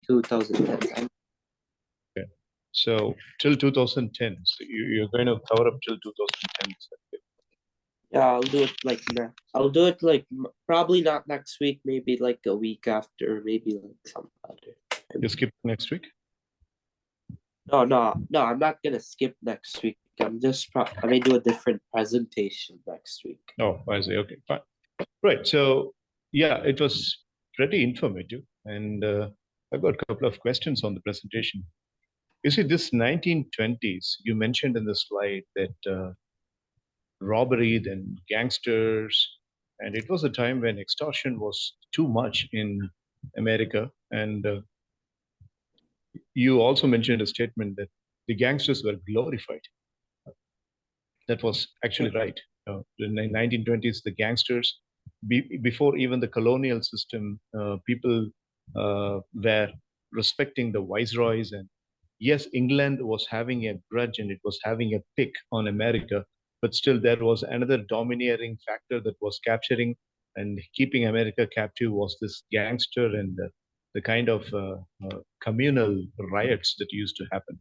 2010. Okay. So till 2010, so you're going to cover up till 2010. Yeah, I'll do it like I'll do it like probably not next week, maybe like a week after, maybe like some other. You skip next week? No, I'm not gonna skip next week. I'm just I may do a different presentation next week. Oh, I see. Okay, fine. Right. So yeah, it was pretty informative, and I've got a couple of questions on the presentation. You see, this 1920s, you mentioned in the slide that robbery, then gangsters, and it was a time when extortion was too much in America. And you also mentioned a statement that the gangsters were glorified. That was actually right. In the 1920s, the gangsters, before even the colonial system, people were respecting the viceroys. And yes, England was having a grudge and it was having a pick on America, but still there was another domineering factor that was capturing and keeping America captive was this gangster and the kind of communal riots that used to happen.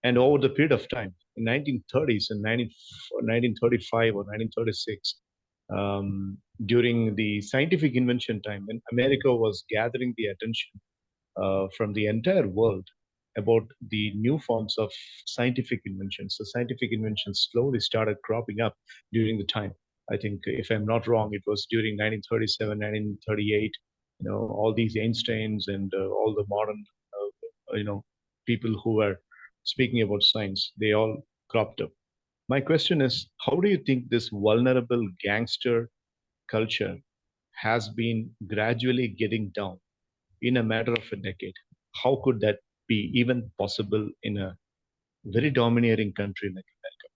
And over the period of time, in 1930s and 1935 or 1936, during the scientific invention time, when America was gathering the attention from the entire world about the new forms of scientific inventions. So scientific inventions slowly started cropping up during the time. I think, if I'm not wrong, it was during 1937, 1938. All these Einsteins and all the modern, people who were speaking about science, they all cropped up. My question is, how do you think this vulnerable gangster culture has been gradually getting down in a matter of a decade? How could that be even possible in a very domineering country like America?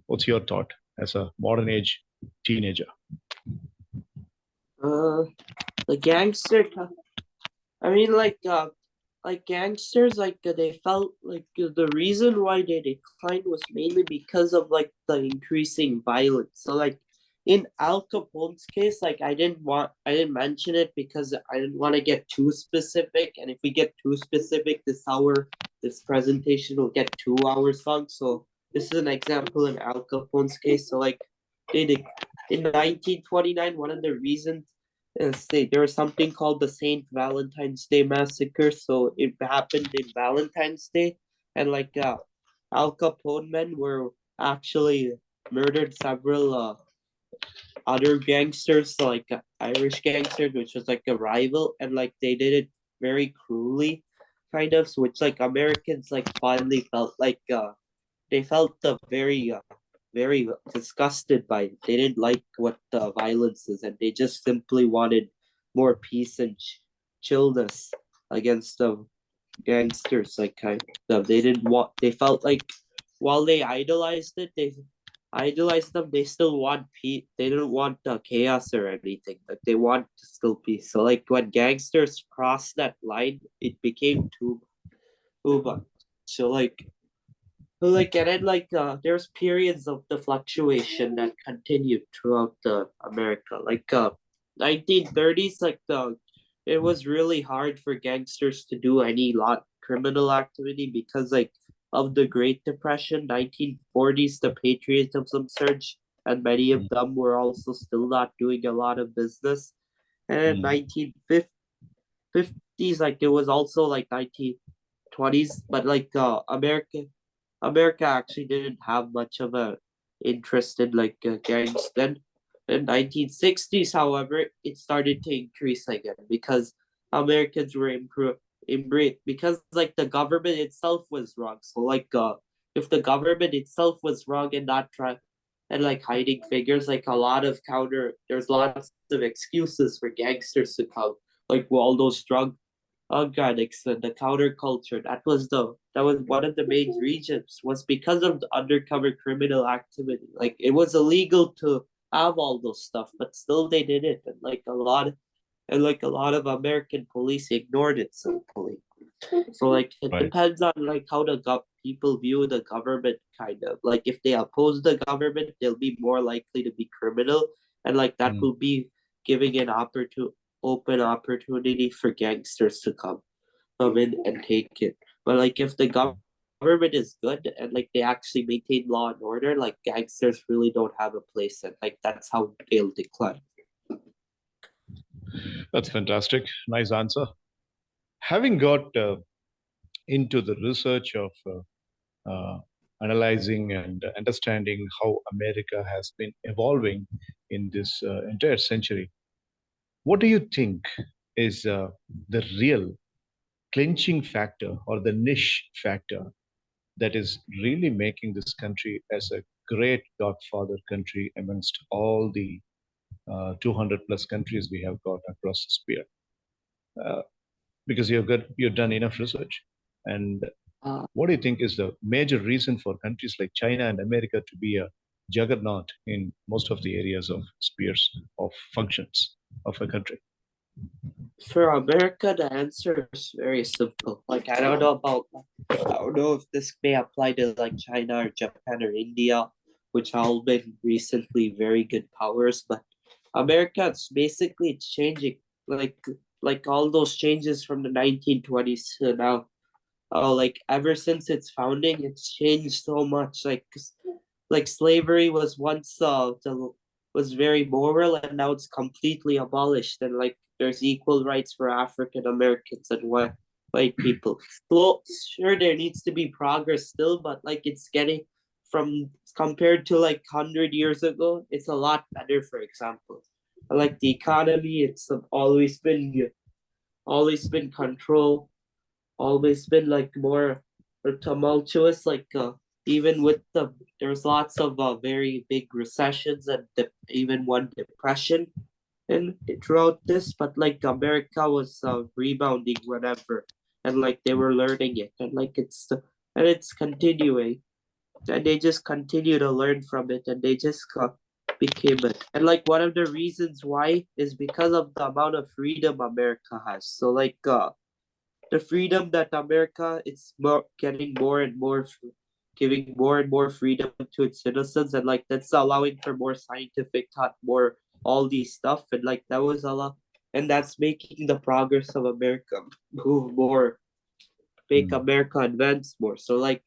What's your thought as a modern age teenager? The gangster. I mean, like gangsters, they felt like the reason why they declined was mainly because of like the increasing violence. So like in Al Capone's case, like I didn't mention it because I didn't want to get too specific. And if we get too specific, this presentation will get 2 hours long. So this is an example in Al Capone's case. So like they did in 1929, one of the reasons there was something called the Saint Valentine's Day Massacre. So it happened in Valentine's Day, and like Al Capone men were actually murdered several other gangsters, like Irish gangsters, which was like a rival, and like they did it very cruelly, kind of. So which like Americans like finally felt like they felt very disgusted by it. They didn't like what the violence is, and they just simply wanted more peace and chillness against the gangsters. Like kind of, they didn't want. They felt like while they idolized it, they idolized them. They still want peace. They didn't want chaos or anything. Like they want to still peace. So like when gangsters crossed that line, it became too much. So like and then there's periods of the fluctuation that continued throughout the America. 1930s, it was really hard for gangsters to do any lot criminal activity because like of the Great Depression. 1940s, the patriotism surge, and many of them were also still not doing a lot of business. And 1950s, like it was also like 1920s, but America actually didn't have much of a interest in gangs then. In 1960s, however, it started to increase again because Americans were because like the government itself was wrong. So if the government itself was wrong and not trying and like hiding figures, like there's lots of excuses for gangsters to come, like all those addicts and the counterculture. That was one of the main reasons was because of the undercover criminal activity. Like it was illegal to have all those stuff, but still they did it, and a lot of American police ignored it simply. So like it Right. depends on like how people view the government, kind of. Like if they oppose the government, they'll be more likely to be criminal, and like that will be giving an open opportunity for gangsters to come. come in and take it. But like if the government is good and like they actually maintain law and order, like gangsters really don't have a place, and like that's how they'll decline. That's fantastic. Nice answer. Having got into the research of analyzing and understanding how America has been evolving in this entire century, what do you think is the real clinching factor or the niche factor that is really making this country as a great godfather country amongst all the 200 plus countries we have got across the sphere? Because you've done enough research, and Uh, what do you think is the major reason for countries like China and America to be a juggernaut in most of the areas of spheres of functions of a country? for America, the answer is very simple. Like I don't know about, I don't know if this may apply to like China or Japan or India, which all been recently very good powers, but America, it's basically changing. Like all those changes from the 1920s to now. Oh, like ever since its founding, it's changed so much. Like slavery was once was very moral, and now it's completely abolished. And like there's equal rights for African Americans and white people. Well, sure, there needs to be progress still, but like it's getting from compared to like 100 years ago, it's a lot better. For example, like the economy, it's always been control, always been like more tumultuous. Like even with there's lots of very big recessions and even one depression and throughout this, but like America was rebounding whenever, and like they were learning it, and like it's continuing, and they just continue to learn from it, and they just became it. And like one of the reasons why is because of the amount of freedom America has. So like the freedom that America it's more getting more and more giving more and more freedom to its citizens, and like that's allowing for more scientific thought, more all these stuff, and like that was a lot, and that's making the progress of America move more, make Mm, America advance more. So like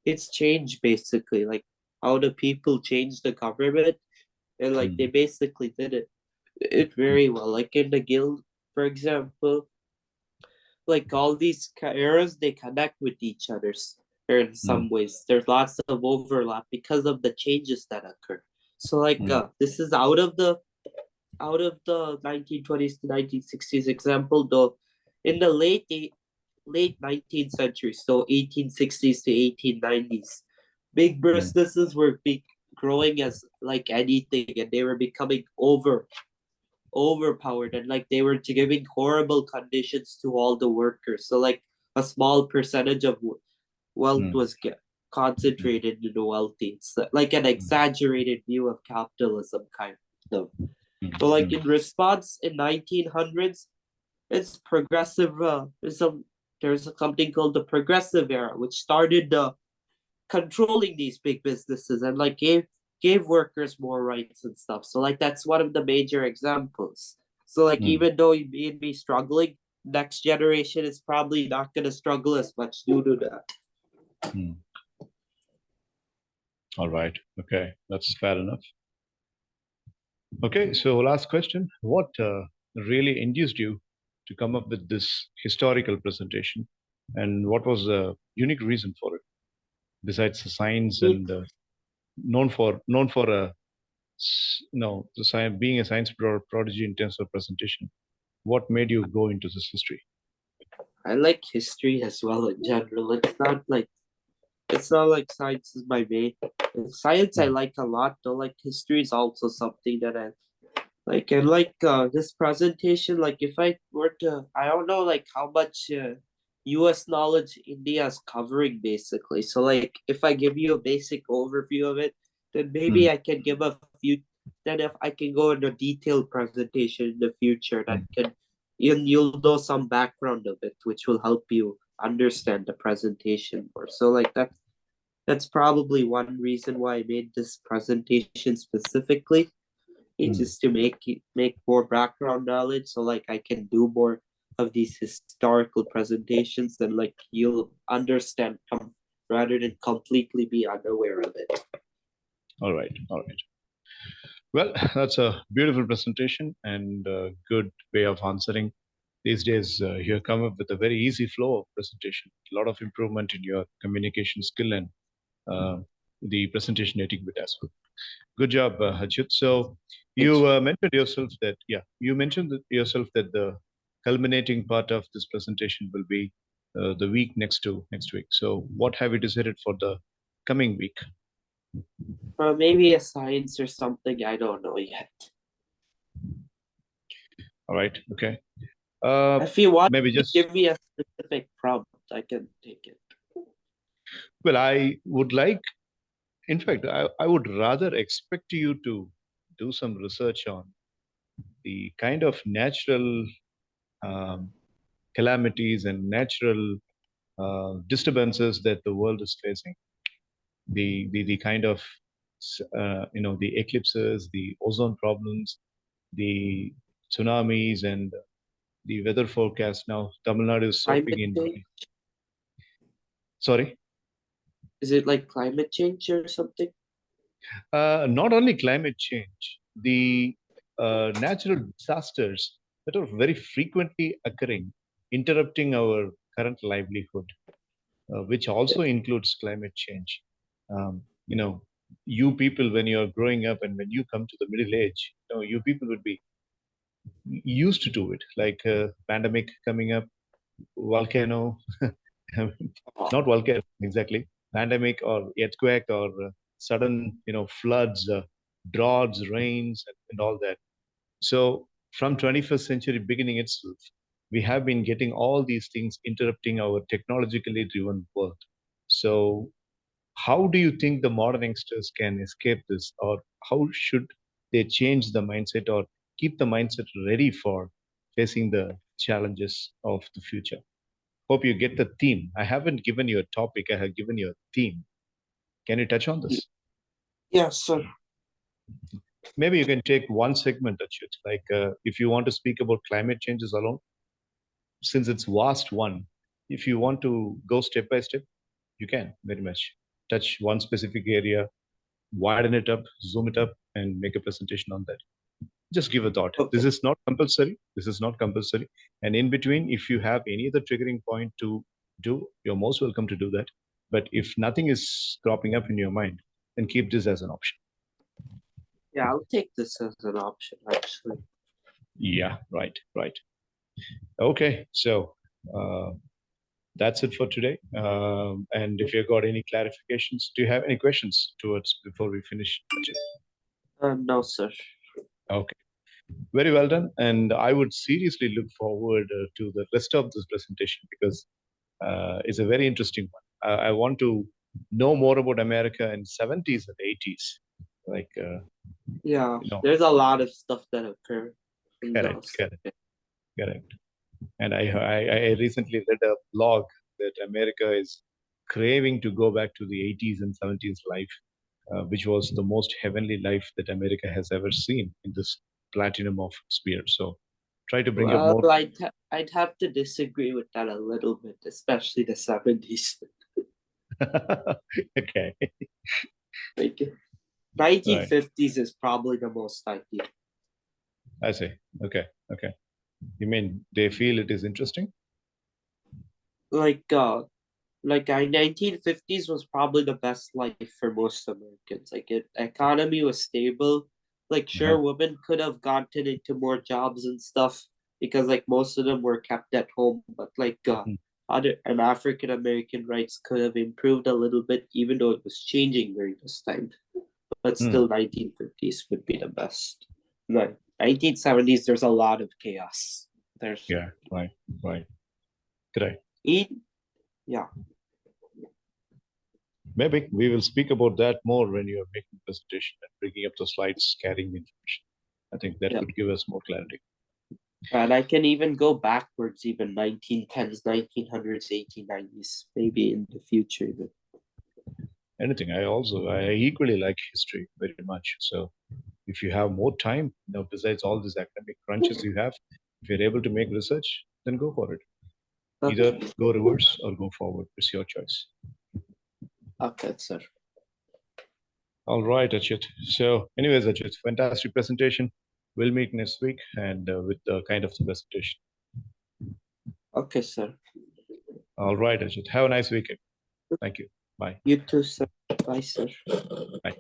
it's changed basically, like how the people changed the government, and like they mm, basically did it mm, very well. Like in the guild, for example, like all these eras they connect with each other's or in mm, some ways there's lots of overlap because of the changes that occur. So like mm, this is out of the 1920s to 1960s example, though in the late 19th century, so 1860s to 1890s, big mm, businesses were big growing as like anything, and they were becoming overpowered, and like they were giving horrible conditions to all the workers. So like a small percentage of wealth mm, was concentrated in the wealthy. It's like an mm, exaggerated view of capitalism, kind of. mm, So like mm, in response in 1900s, it's progressive. There's something called the progressive era, which started controlling these big businesses and like gave workers more rights and stuff. So like that's one of the major examples. So like mm, even though you may be struggling, next generation is probably not gonna struggle as much due to that. mm. All right. Okay. That's fair enough. Okay. So, last question. What really induced you to come up with this historical presentation? And what was the unique reason for it, besides the science and known for a the science being a science prodigy in terms of presentation? What made you go into this history? I like history as well in general. It's not like science is my main. Science I Mm, like a lot, though like history is also something that I like. And like this presentation, like if I were to, I don't know like how much US knowledge India is covering basically. So like if I give you a basic overview of it, then mm, maybe I can give a few, then if I can go into detailed presentation in the future that mm, can you'll know some background of it, which will help you understand the presentation more. So like that's probably one reason why I made this presentation specifically. It's mm, just to make more background knowledge, so like I can do more of these historical presentations, then like you'll understand rather than completely be unaware of it. All right. All right. Well, that's a beautiful presentation and a good way of answering. These days, you come up with a very easy flow of presentation. A lot of improvement in your communication skill and the presentation etiquette as well. Good job, Hachit. So you mentioned yourself that, you mentioned yourself that the culminating part of this presentation will be the week next week. So what have you decided for the coming week? Maybe a science or something. I don't know yet. All right. Okay. If you want maybe to just give me a specific prompt, I can take it. well, I would like, in fact, I would rather expect you to do some research on the kind of natural calamities and natural disturbances that the world is facing. The kind of the eclipses, the ozone problems, the tsunamis, and the weather forecast. Now Tamil Nadu is Climate soaking in. change? Sorry. Is it like climate change or something? Not only climate change, the natural disasters that are very frequently occurring, interrupting our current livelihood, which also includes climate change. Um, you know, you people, when you're growing up and when you come to the middle age, you people would be used to do it, like pandemic coming up, volcano, not volcano exactly, pandemic or earthquake or sudden, floods, droughts, rains, and all that. So from 21st century beginning itself, we have been getting all these things interrupting our technologically driven world. So how do you think the modern youngsters can escape this, or how should they change the mindset or keep the mindset ready for facing the challenges of the future? Hope you get the theme. I haven't given you a topic, I have given you a theme. Can you touch on this? Yes, sir. Maybe you can take one segment, Achyut. Like if you want to speak about climate changes alone, since it's vast one, if you want to go step by step, you can very much touch one specific area, widen it up, zoom it up, and make a presentation on that. Just give a thought. Okay. This is not compulsory. This is not compulsory. And in between, if you have any other triggering point to do, you're most welcome to do that. But if nothing is cropping up in your mind, then keep this as an option. Yeah, I'll take this as an option, actually. Yeah, right. Okay, so that's it for today. And if you've got any clarifications, do you have any questions towards before we finish? No, sir. Okay, very well done. And I would seriously look forward to the rest of this presentation because it's a very interesting one. I want to know more about America in 70s and 80s. Like, yeah, there's a lot of stuff that occurred. Correct. And I recently read a blog that America is craving to go back to the 80s and 70s life, which was the most heavenly life that America has ever seen in this platinum of sphere. So try to bring up more. I'd have to disagree with that a little bit, especially the 70s. Okay. Like 1950s is probably the most ideal. I see. Okay. You mean they feel it is interesting? Like 1950s was probably the best life for most Americans. Like economy was stable. Like sure, women could have gotten into more jobs and stuff because like most of them were kept at home. But like other and African American rights could have improved a little bit, even though it was changing during this time. But still, 1950s would be the best. No, 1970s, there's a lot of chaos. Right. Correct. Yeah. Maybe we will speak about that more when you are making the presentation and bringing up the slides, carrying the information. I think that would give us more clarity. And I can even go backwards, even 1910s, 1900s, 1890s, maybe in the future. Even. Anything. I equally like history very much. So if you have more time, besides all these academic crunches you have, if you're able to make research, then go for it. Okay. Either go reverse or go forward. It's your choice. Okay, sir. All right, Ajit. So, anyways, Ajit, fantastic presentation. We'll meet next week and with the kind of the presentation. Okay, sir. All right, Ajit. Have a nice weekend. Thank you. Bye. You too, sir. Bye, sir. Bye.